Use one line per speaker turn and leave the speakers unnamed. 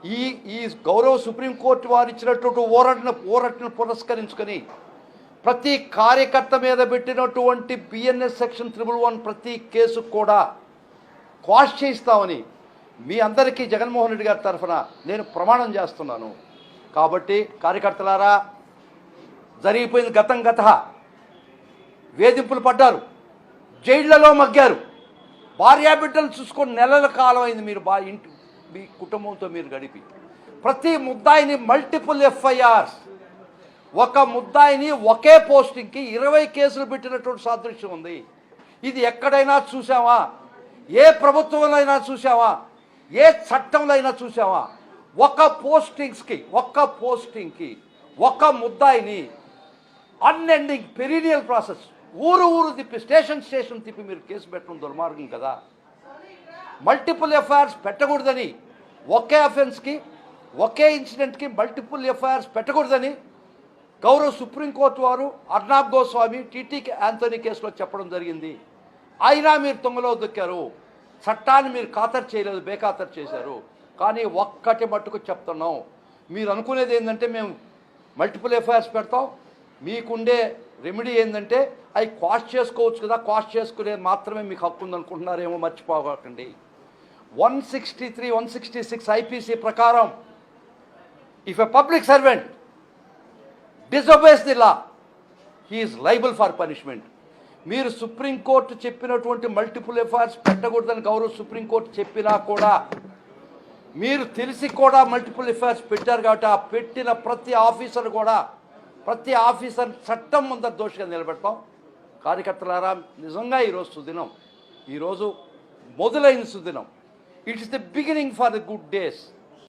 ఈ ఈ గౌరవ సుప్రీంకోర్టు వారు ఇచ్చినటువంటి ఊరటను పురస్కరించుకొని ప్రతి కార్యకర్త మీద పెట్టినటువంటి బిఎన్ఎస్ సెక్షన్ 111 ప్రతి కేసు కూడా క్వాష్ చేయిస్తామని మీ అందరికీ జగన్మోహన్ రెడ్డి గారి తరఫున నేను ప్రమాణం చేస్తున్నాను. కాబట్టి కార్యకర్తలారా, జరిగిపోయింది గతం గత. వేధింపులు పడ్డారు, జైళ్లలో మగ్గారు, భార్యాబిడ్డలు చూసుకొని నెలల కాలం అయింది మీరు ఇంటి మీ కుటుంబంతో మీరు గడిపి. ప్రతి ముద్దాయిని మల్టిపుల్ ఎఫ్ఐఆర్స్, ఒక ముద్దాయిని ఒకే పోస్టింగ్కి 20 కేసులు పెట్టినటువంటి సాదృశ్యం ఉంది. ఇది ఎక్కడైనా చూసావా? ఏ ప్రభుత్వంలో అయినా చూసావా? ఏ చట్టంలో అయినా చూసావా? ఒక పోస్టింగ్కి ఒక ముద్దాయిని అన్ఎండింగ్ పెరీనియల్ ప్రాసెస్, ఊరు తిప్పి స్టేషన్ తిప్పి మీరు కేసు పెట్టడం దుర్మార్గం కదా. మల్టిపుల్ ఎఫ్ఐఆర్స్ పెట్టకూడదని, ఒకే అఫెన్స్కి ఒకే ఇన్సిడెంట్కి మల్టిపుల్ ఎఫ్ఐఆర్స్ పెట్టకూడదని గౌరవ సుప్రీంకోర్టు వారు అర్నాబ్ గోస్వామి, టీటీకే యాంథోనీ కేసులో చెప్పడం జరిగింది. అయినా మీరు తొంగలో దొక్కారు. చట్టాన్ని మీరు ఖాతరు చేయలేదు, బేఖాతరు చేశారు. కానీ ఒక్కటి మట్టుకు చెప్తున్నాం, మీరు అనుకునేది ఏంటంటే మేము మల్టిపుల్ ఎఫ్ఐఆర్స్ పెడతాం, మీకుండే రెమెడీ ఏంటంటే అవి క్వాష్ చేసుకోవచ్చు కదా, క్వాష్ చేసుకునే మాత్రమే మీకు హక్కు ఉందనుకుంటున్నారేమో, మర్చిపోకండి. 163, 166 ఐపీసీ ప్రకారం if a public servant disobeys the law, he is liable for punishment. మీరు సుప్రీంకోర్టు చెప్పినటువంటి మల్టిపుల్ ఎఫ్ఐఆర్స్ పెట్టకూడదని గౌరవ సుప్రీంకోర్టు చెప్పినా కూడా మీరు తెలిసి కూడా మల్టిపుల్ ఎఫ్ఐఆర్స్ పెట్టారు. కాబట్టి ఆ పెట్టిన ప్రతి ఆఫీసర్ చట్టం ముందర దోషిగా నిలబెడతాం. కార్యకర్తలారా, నిజంగా ఈరోజు సుదినం, ఈరోజు మొదలైన సుదినం. It is the beginning for the good days.